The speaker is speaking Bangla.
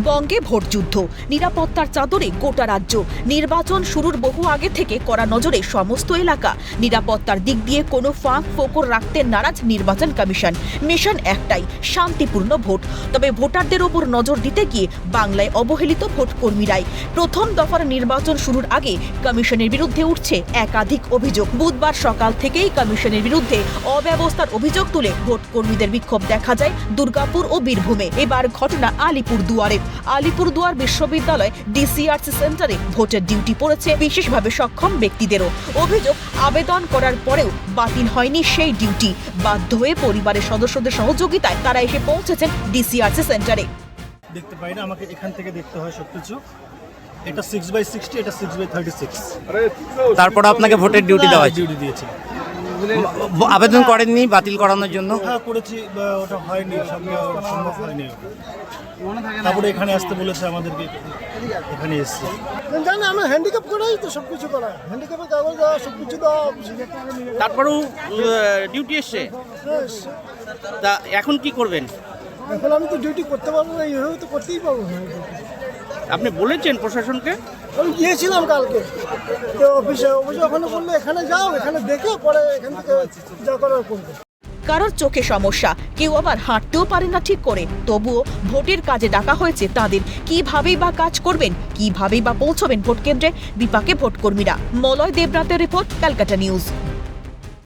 বঙ্গে ভোটযুদ্ধ, নিরাপত্তার চাদরে গোটা রাজ্য। নির্বাচন শুরুর বহু আগে থেকে কড়া নজরে সমস্ত এলাকা। নিরাপত্তার দিক দিয়ে কোনো ফাঁক ফোকর রাখতে নারাজ নির্বাচন কমিশন। মিশন একটাই, শান্তিপূর্ণ ভোট। তবে ভোটারদের ওপর নজর দিতে গিয়ে বাংলায় অবহেলিত ভোট কর্মীরাই। প্রথম দফার নির্বাচন শুরুর আগে কমিশনের বিরুদ্ধে উঠছে একাধিক অভিযোগ। বুধবার সকাল থেকেই কমিশনের বিরুদ্ধে অব্যবস্থার অভিযোগ তুলে ভোট কর্মীদের বিক্ষোভ দেখা যায় দুর্গাপুর ও বীরভূমে। এবার ঘটনা আলিপুরদুয়ারে। আলিপুরদুয়ার বিশ্ববিদ্যালয় ডিসিআরসি সেন্টারে ভোটের ডিউটি পড়েছে বিশেষভাবে সক্ষম ব্যক্তিদেরও। অভিযোগ, আবেদন করার পরেও বাতিল হয়নি সেই ডিউটি। বাধ্য হয়ে পরিবারের সদস্যদের সহযোগিতায় তারা এসে পৌঁছেছেন ডিসিআরসি সেন্টারে। দেখতে পাই না, আমাকে এখান থেকে দেখতে হয় সবকিছু। এটা 6/60, এটা 6/36। তারপর আপনাকে ভোটের ডিউটি দেওয়া হয়েছে? ডিউটি দিয়েছে। আবেদন করেননি বাতিল করানোর জন্য? হ্যাঁ করেছি, ওটা হয়নি, সম্ভব হয়নি। তারপরে এখানে আসতে বলেছে আমাদেরকে, এখানে এসেছি। জানি আমি হ্যান্ডিক্যাপ করাই তো সব কিছু করা, হ্যান্ডিক্যাপের কাগজ দেওয়া সব কিছু দেওয়া। তারপরেও ডিউটি এসছে, তা এখন কি করবেন? এখন আমি তো ডিউটি করতে পারবো না, এইভাবে তো করতেই পারবো না। আপনি বলেছেন প্রশাসনকে? আমি গিয়েছিলাম কালকে তো অফিসে ওখানে বললো এখানে যাও, এখানে দেখে পরে এখান থেকে যা করার করবো। কারোর চোখে সমস্যা, কেউ আবার হাঁটতেও পারে না ঠিক করে। তবুও ভোটের কাজে ডাকা হয়েছে তাদের। কিভাবেই বা কাজ করবেন, কিভাবেই বা পৌঁছবেন ভোট কেন্দ্রে, বিপাকে ভোট কর্মীরা। মলয় দেবনাথের রিপোর্ট, ক্যালকাটা নিউজ।